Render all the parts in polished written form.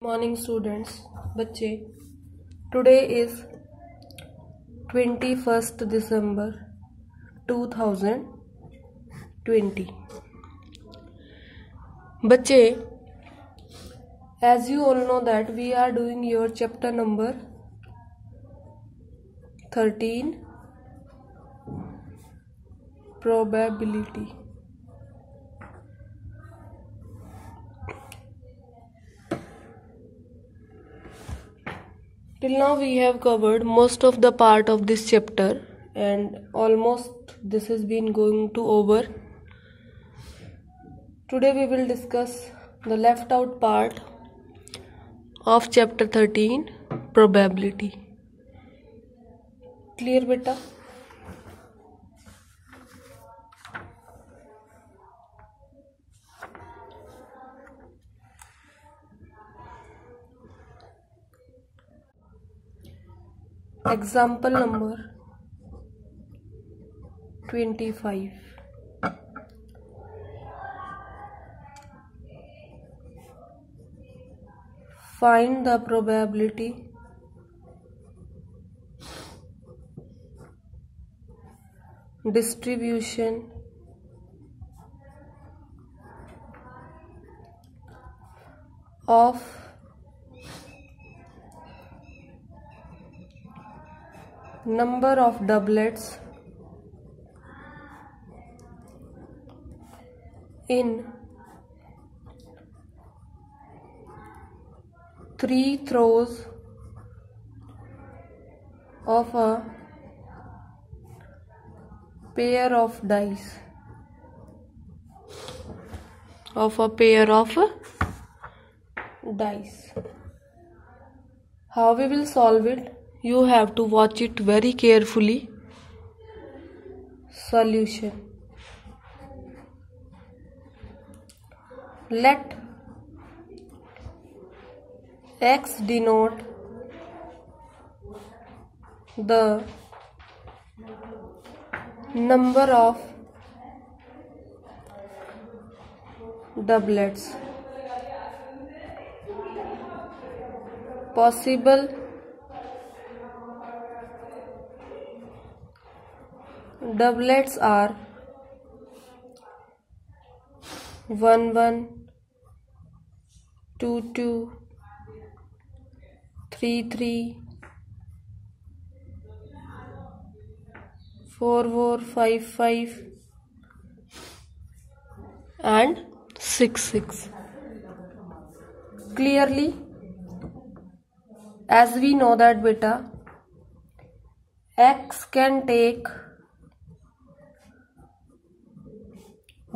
Morning students बच्चे today is 21 दिसंबर 2020। बच्चे as you all know that we are doing your chapter number 13 probability। Till now we have covered most of the part of this chapter and almost this has been going to over. Today we will discuss the left out part of chapter 13 probability. Clear beta? Example number 25. Find the probability distribution of number of doublets in 3 throws of a pair of dice. How we will solve it? You have to watch it very carefully. Solution. Let X denote the number of doublets possible doublets are 1 1 2 2 3 3 4 4 5 5 and 6 6. Clearly, as we know that beta, X can take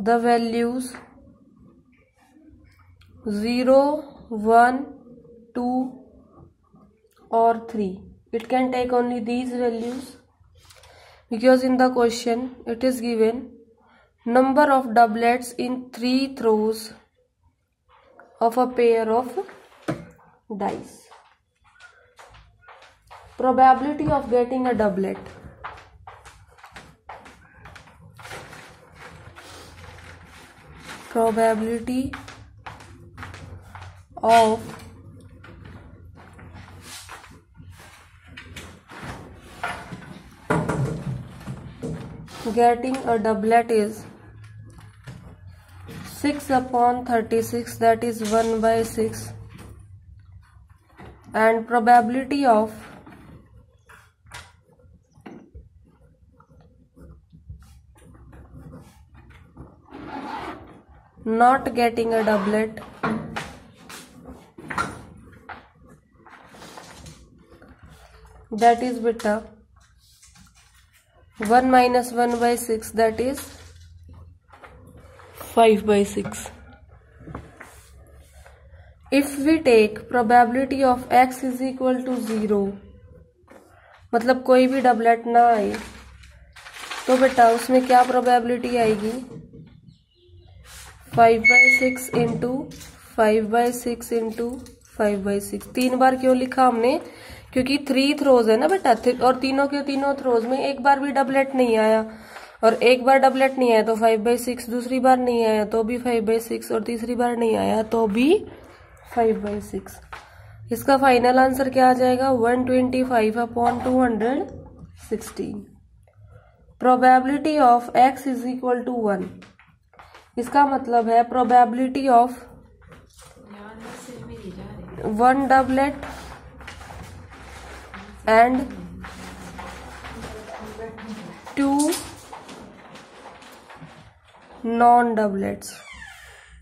the values 0 1 2 or 3. It can take only these values because in the question it is given number of doublets in 3 throws of a pair of dice. Probability of getting a doublet. Probability of getting a doublet is 6 upon 36, that is 1 by 6, and probability of not getting a doublet that is beta 1 minus 1 by 6, that is 5 by 6. If we take probability of X is equal to 0, मतलब कोई भी doublet ना आए, तो बेटा उसमें क्या probability आएगी 5 by 6 into 5 by 6 into 5 by 6। 3 बार क्यों लिखा हमने? क्योंकि 3 थ्रोज है ना बेटा, और तीनों के तीनों थ्रोज में एक बार भी डबलेट नहीं आया, और एक बार डबलेट नहीं आया तो 5 by 6, दूसरी बार नहीं आया तो भी 5 by 6, और तीसरी बार नहीं आया तो भी 5/6। इसका फाइनल आंसर क्या आ जाएगा? 125/216। Probability of x is equal to 1। इसका मतलब है probability of 1 doublet and 2 non doublets,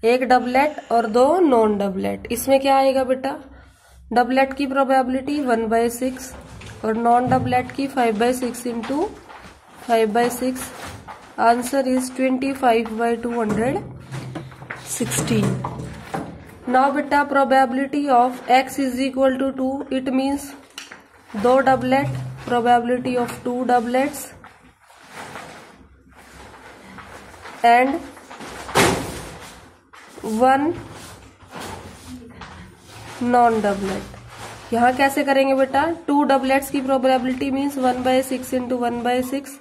एक डबलेट और 2 नॉन डबलेट। इसमें क्या आएगा बेटा? डबलेट की प्रोबेबिलिटी 1/6 और नॉन डबलेट की 5/6 इंटू 5/6। Answer is 25/216। नाउ बेटा probability of x is equal to 2। It means 2 doublet, probability of 2 doublets and 1 non doublet. यहाँ कैसे करेंगे बेटा? 2 डबलेट्स की probability means 1/6 into 1/6,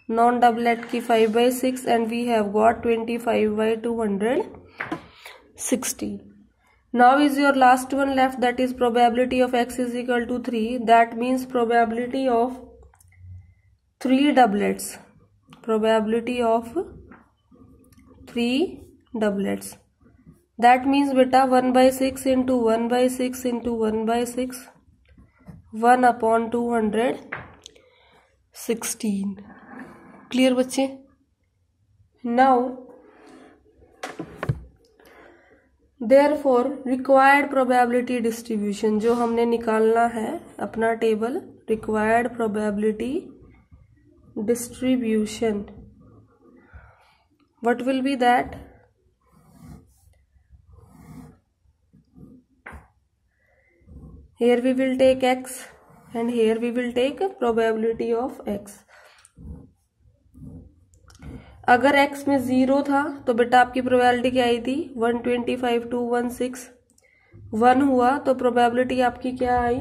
non doublet की 5/6 and we have got 25/216। Now is your last one left, that is probability of x is equal to 3। That means probability of 3 doublets, probability of 3 doublets. That means बेटा 1/6 into 1/6 into 1/6, 1/216। Clear बच्चे? Now therefore required probability distribution, जो हमने निकालना है अपना table, required probability distribution, what will be that? Here we will take x and here we will take probability of x. अगर x में 0 था तो बेटा आपकी प्रोबेबिलिटी क्या आई थी? 125/216। 1 हुआ तो प्रोबेबिलिटी आपकी क्या आई?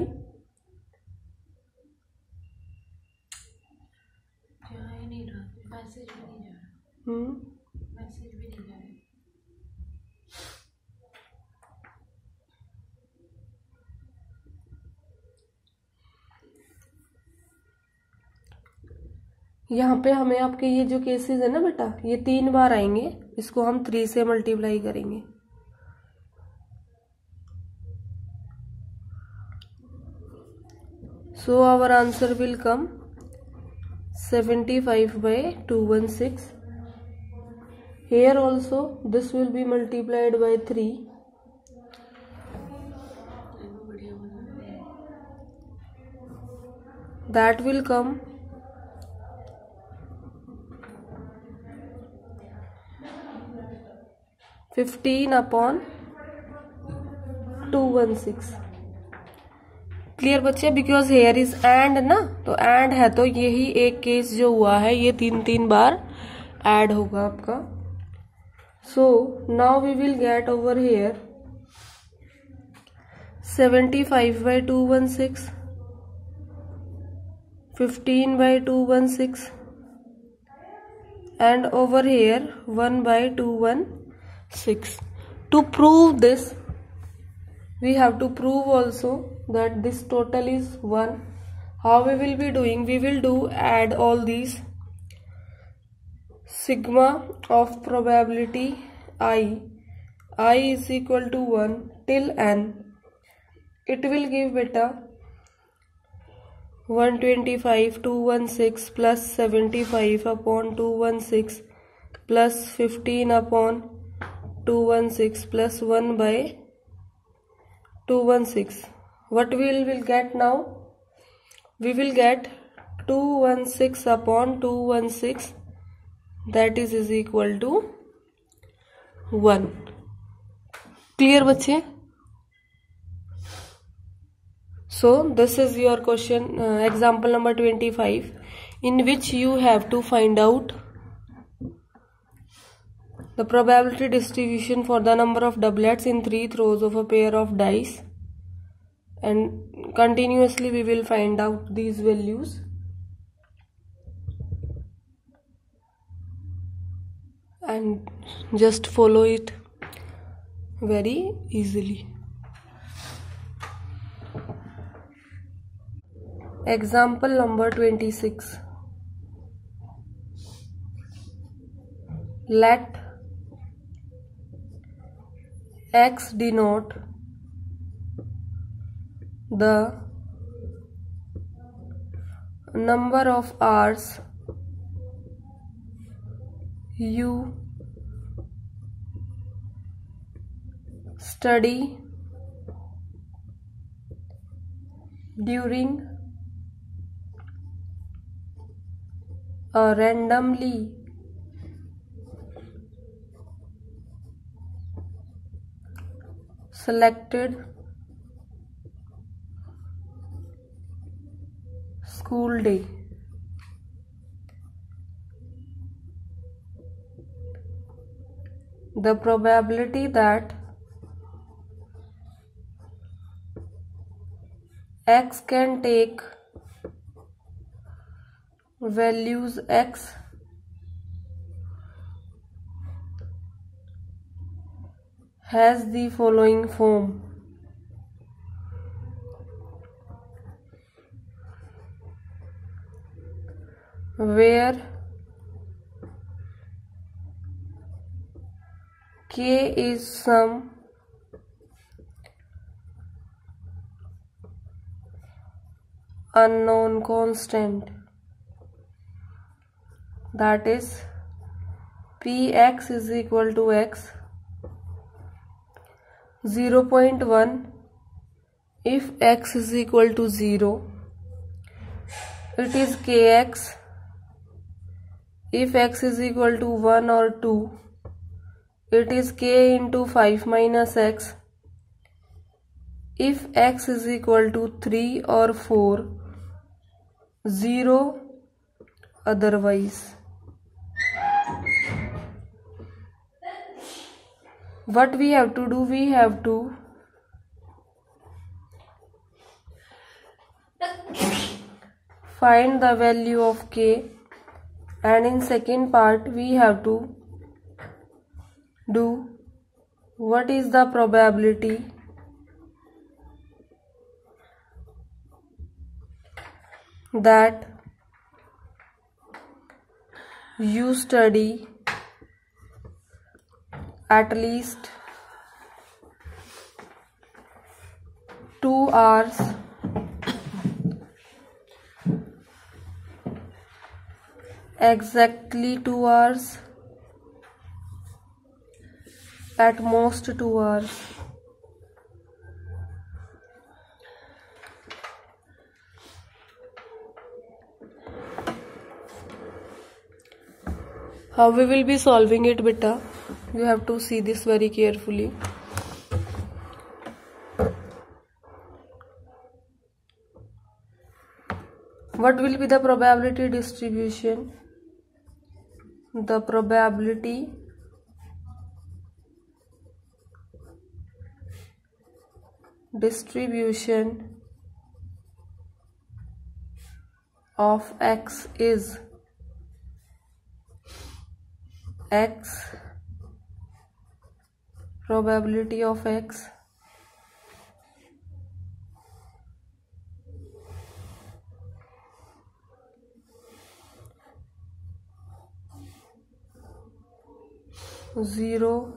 यहाँ पे हमें आपके ये जो केसेस है ना बेटा, ये 3 बार आएंगे, इसको हम 3 से मल्टीप्लाई करेंगे। So our answer will come 75/216। Here also this will be multiplied by 3. That will come 15/216। Clear बच्चे? बिकॉज हेयर इज एंड ना, तो एंड है तो यही एक केस जो हुआ है ये 3 बार ऐड होगा आपका। So now we will get over here 75/216, 15/216 and over here 1/216. To prove this we have to prove also that this total is 1. How we will be doing? We will do add all these sigma of probability I is equal to 1 till n. It will give beta 125/216 plus 75/216 plus 15/216 plus 1/216. What we will get now? We will get 216/216, that is equal to 1. Clear बच्चे? So this is your question, example number 25, in which you have to find out the probability distribution for the number of doublets in 3 throws of a pair of dice, and continuously we will find out these values. And just follow it very easily. Example number 26. Let x denote the number of hours you study during a randomly selected school day. The probability that x can take values x has the following form. Where k is some unknown constant, that is px is equal to x. 0.1 if x is equal to 0, it is kx. If x is equal to 1 or 2, it is k into 5 minus x. If x is equal to 3 or 4, 0 otherwise. What we have to do, we have to find the value of k, and in second part we have to do what is the probability that you study at least 2 hours exactly 2 hours, at most 2 hours. How we will be solving it, beta? You have to see this very carefully. What will be the probability distribution? The probability distribution of x is x, probability of x zero,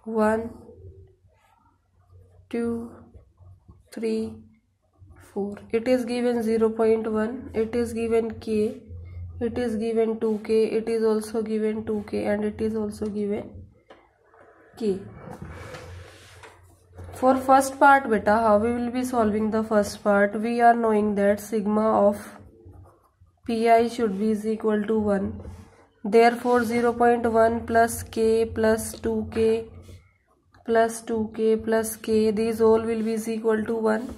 1, 2, 3, 4. It is given 0.1, it is given k, it is given 2k, it is also given 2k, and it is also given k. For first part, beta, how we will be solving the first part? We are knowing that sigma of pi should be is equal to 1. Therefore 0.1 plus k plus 2k plus 2k plus k, these all will be is equal to 1.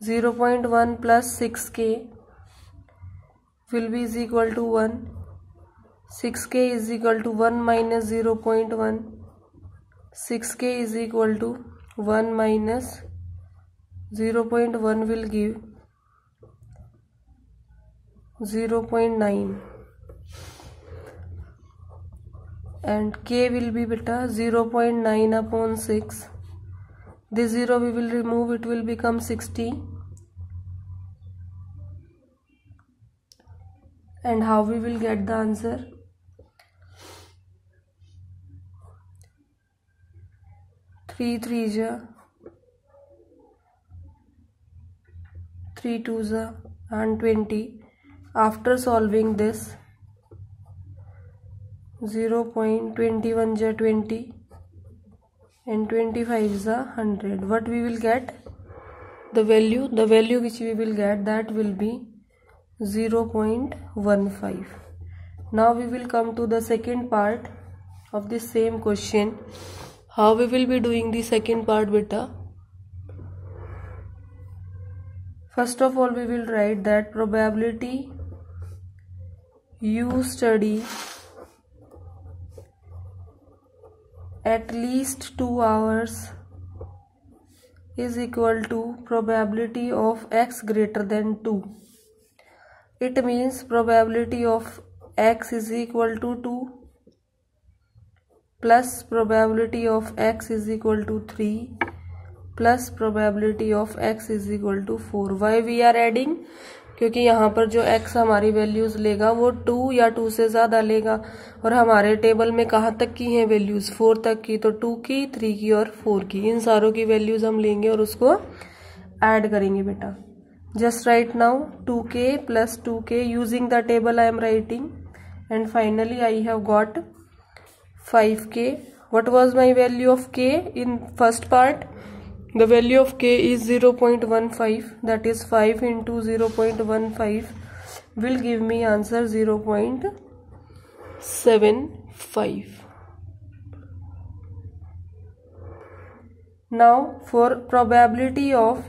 0.1 plus 6k will be is equal to 1. 6k is equal to 1 minus 0.1. 6k is equal to 1 minus 0.1 will give 0.9. And k will be beta 0.9 upon 6. This 0 we will remove, it will become 60. And how we will get the answer? 3 3s 3 2s and 20. After solving this, 0.21 20 and 25 is 100. What we will get? The value which we will get, that will be 0.15. Now we will come to the second part of this same question. How we will be doing the second part, beta? First of all, we will write that probability you study at least 2 hours is equal to probability of x greater than 2. It means probability of x is equal to 2 plus probability of x is equal to 3 plus probability of x is equal to 4. Why we are adding? क्योंकि यहाँ पर जो x हमारी values लेगा वो 2 या 2 से ज़्यादा लेगा, और हमारे टेबल में कहाँ तक की हैं वैल्यूज? 4 तक की। तो 2 की, 3 की और 4 की, इन सारों की वैल्यूज हम लेंगे और उसको ऐड करेंगे बेटा. Just right now 2k plus 2k using the table I am writing, and finally I have got 5k. What was my value of k in first part? The value of k is 0.15, that is 5 into 0.15 will give me answer 0.75. Now for probability of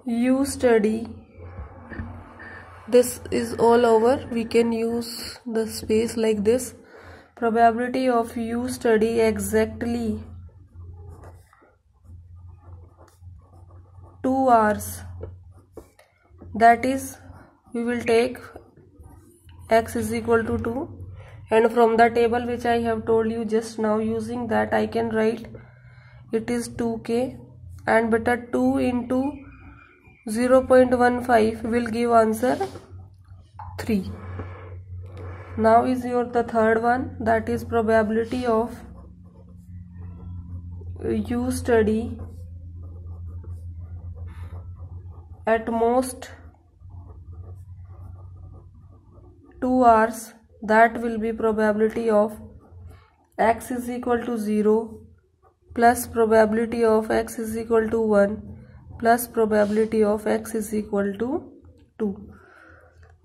you study, this is all over, we can use the space like this. Probability of you study exactly 2 hours, that is we will take x is equal to 2, and from the table which I have told you just now, using that I can write it is 2k, and beta 2 into 0.15 will give answer 3. Now is the third one, that is probability of you study at most 2 hours, that will be probability of x is equal to 0 plus probability of x is equal to 1 plus probability of x is equal to 2.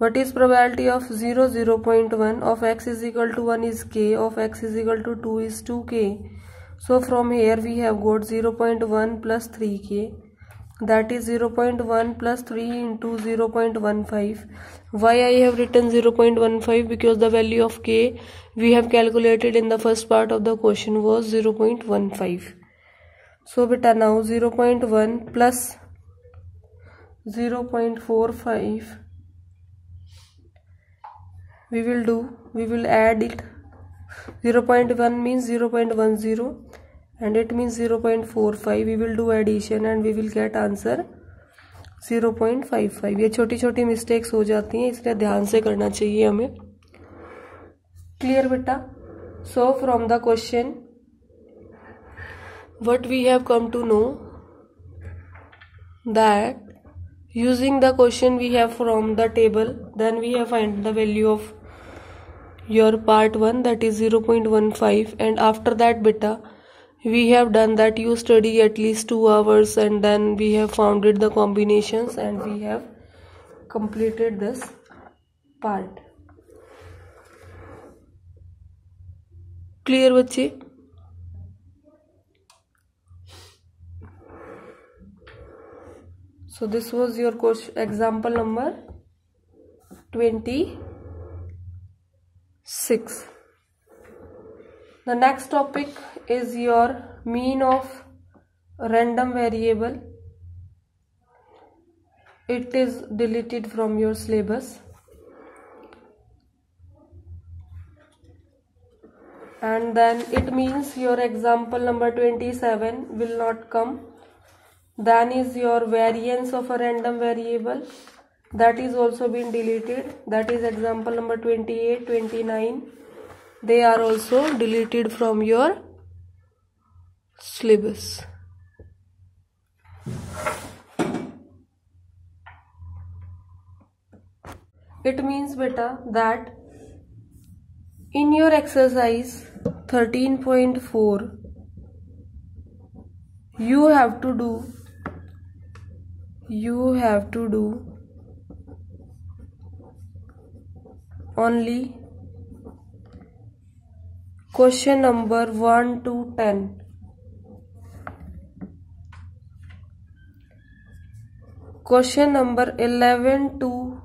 What is probability of 0? 0.1 of x is equal to 1 is k, of x is equal to 2 is 2k. So from here we have got 0.1 plus 3k, that is 0.1 plus 3 into 0.15. Why I have written 0.15? Because the value of k we have calculated in the first part of the question was 0.15. So beta now 0.1 plus 0.45 we will add it. 0.1 means 0.10 and it means 0.45. we will do addition and we will get answer 0.55. ये छोटी छोटी mistakes हो जाती हैं, इसलिए ध्यान से करना चाहिए हमें. क्लियर बेटा? So from the question what we have come to know that using the question we have from the table, then we have find the value of your part 1, that is 0.15, and after that beta we have done that you study at least 2 hours, and then we have founded the combinations and we have completed this part. Clear बच्चे? So this was your example number 26. The next topic is your mean of random variable. It is deleted from your syllabus. And then it means your example number 27 will not come. Then is your variance of a random variable. that is also been deleted. That is example number 28, 29. They are also deleted from your syllabus. It means beta that in your exercise 13.4 you have to do only question number 1 to 10. Question number 11 to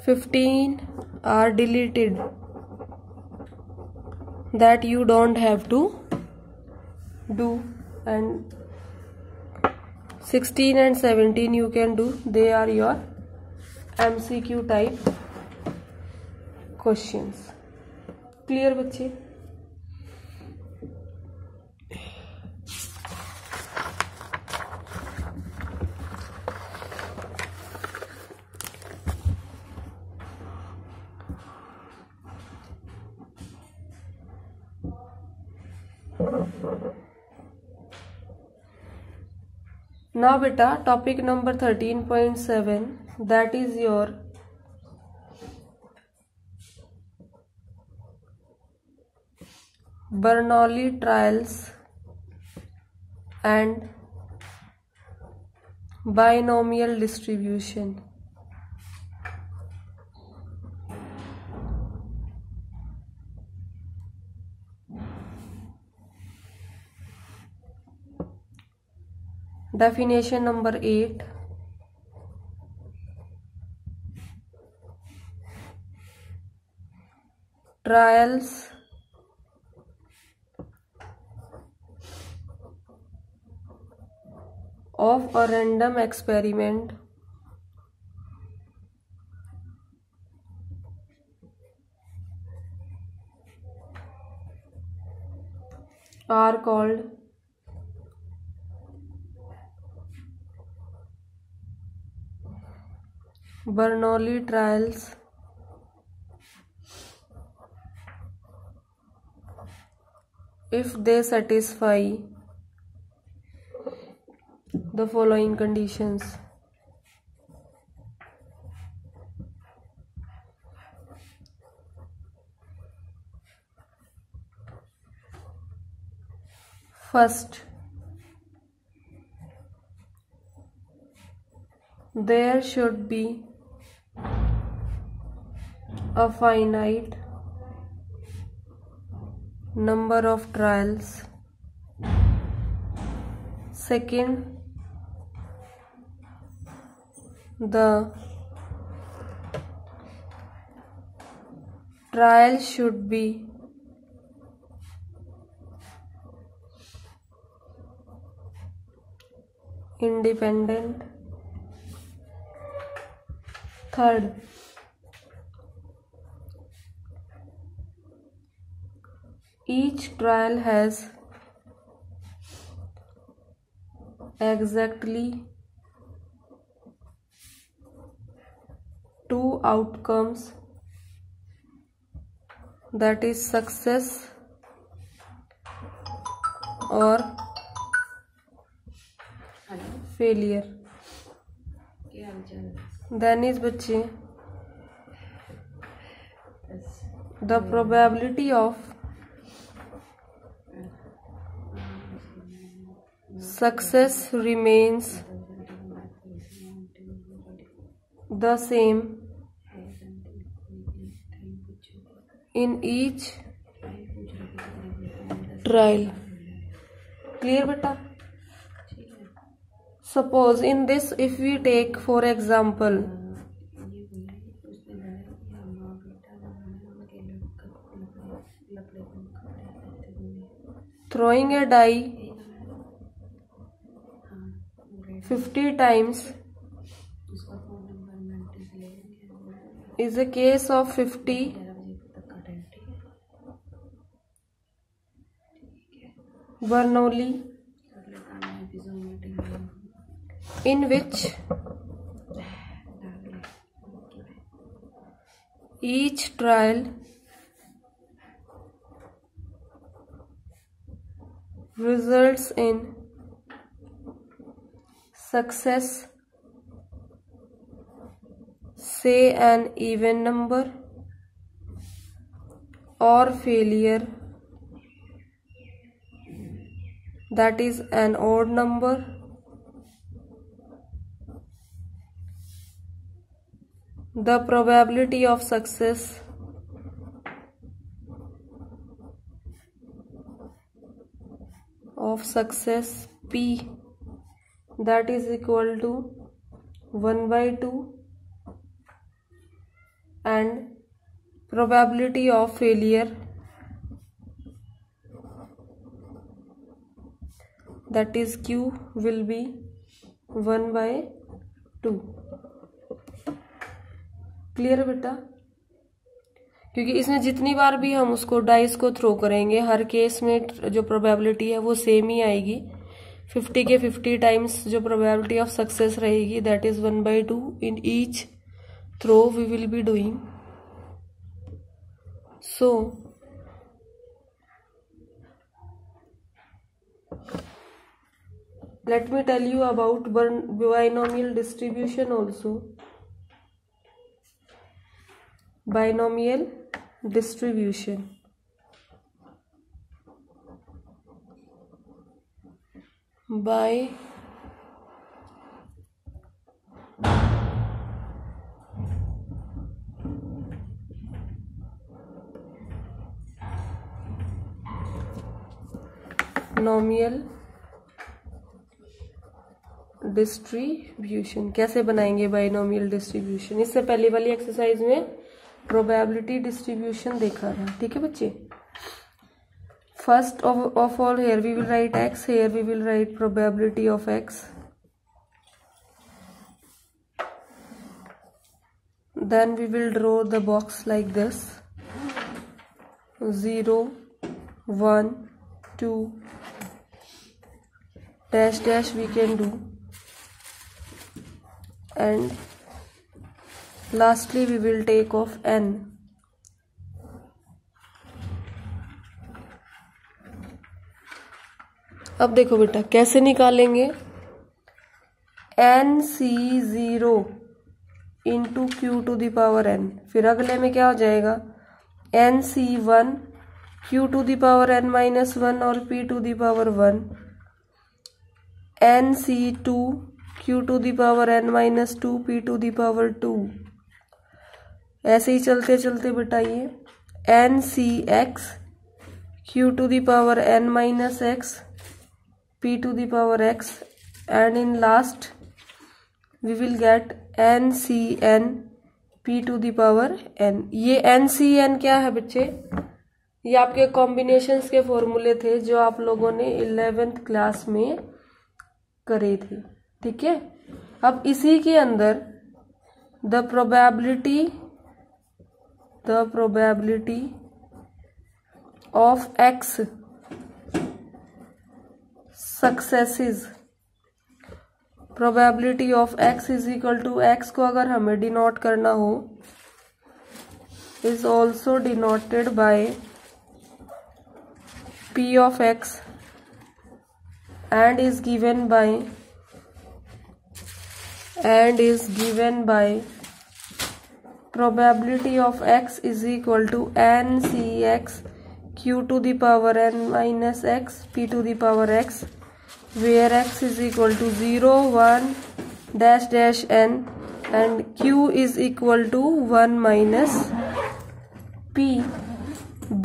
15 are deleted, that you don't have to do, and 16 and 17 you can do. They are your MCQ type questions. Clear बच्चे? Now beta, topic number 13.7, that is your Bernoulli trials and binomial distribution. Definition number 8. Trials of a random experiment are called Bernoulli trials if they satisfy the following conditions. First, there should be a finite number of trials. Second, the trial should be independent. Third, each trial has exactly two outcomes, that is success or failure. Then is बच्चे the probability of success remains the same in each trial. Clear beta? Suppose in this, if we take for example throwing a die 50 times is a case of 50 Bernoulli, in which each trial results in success, say an even number, or failure, that is an odd number. The probability of success P, that is equal to 1/2, and probability of failure, that is Q, will be 1/2. Clear है बेटा? क्योंकि इसमें जितनी बार भी हम उसको dice को throw करेंगे हर केस में जो प्रोबेबिलिटी है वो सेम ही आएगी. 50 के 50 टाइम्स जो प्रोबेबिलिटी ऑफ सक्सेस रहेगी that is 1/2 in each throw we will be doing. So let me tell you about binomial distribution also. Binomial distribution. Binomial distribution. कैसे बनाएंगे बाइनोमियल डिस्ट्रीब्यूशन? इससे पहले वाली एक्सरसाइज में प्रोबेबिलिटी डिस्ट्रीब्यूशन देखा था. ठीक है बच्चे? First of all here we will write x, here we will write probability of x. Then we will draw the box like this. 0, 1, 2 dash dash we can do, and lastly we will take off n. अब देखो बेटा कैसे निकालेंगे. NC0 into Q to the power n. फिर अगले में क्या हो जाएगा? NC1 Q to the power n minus 1 और P to the power 1. NC2 Q to the power n minus 2 P to the power 2. ऐसे ही चलते चलते बेटा ये NCX Q to the power n minus x P to the power x, and in last we will get NCN P to the power n. ये NCN क्या है बच्चे? ये आपके कॉम्बिनेशंस के फॉर्मूले थे जो आप लोगों ने 11th क्लास में करे थे. ठीक है? अब इसी के अंदर the probability of x successes, probability of x is equal to x को अगर हमें डिनोट करना हो is also denoted by P of x and is given by probability of x is equal to NCX Q to the power n minus x P to the power x, where x is equal to 0, 1, dash dash n and Q is equal to 1 minus P.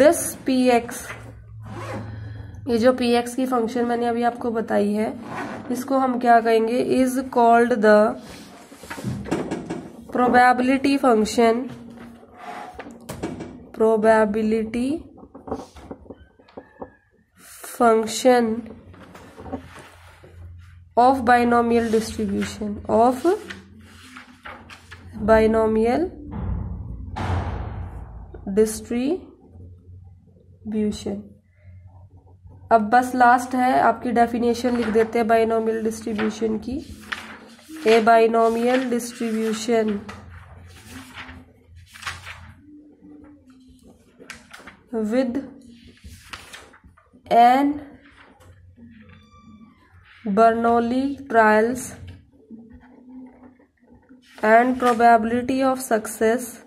This Px, ये जो Px की function मैंने अभी आपको बताई है इसको हम क्या कहेंगे? Is called the probability function of binomial distribution अब बस लास्ट है, आपकी डेफिनेशन लिख देते हैं बाइनोमियल डिस्ट्रीब्यूशन की। A binomial distribution with n Bernoulli trials and probability of success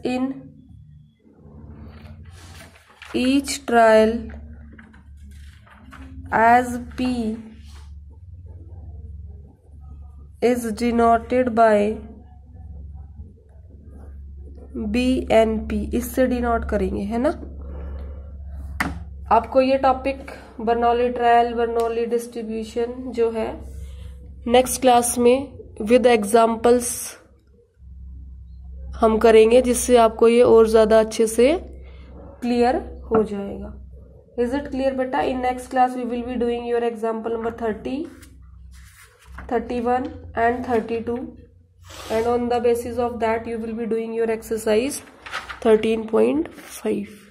in each trial as P is denoted by BNP, इससे denote करेंगे, है ना। आपको ये topic Bernoulli trial, Bernoulli distribution जो है नेक्स्ट क्लास में विद एग्जाम्पल्स हम करेंगे, जिससे आपको ये और ज्यादा अच्छे से क्लियर हो जाएगा। इज इट क्लियर बेटा? In next class we will be doing your example number 30, 31 and 32, and on the basis of that you will be doing your exercise 13.5.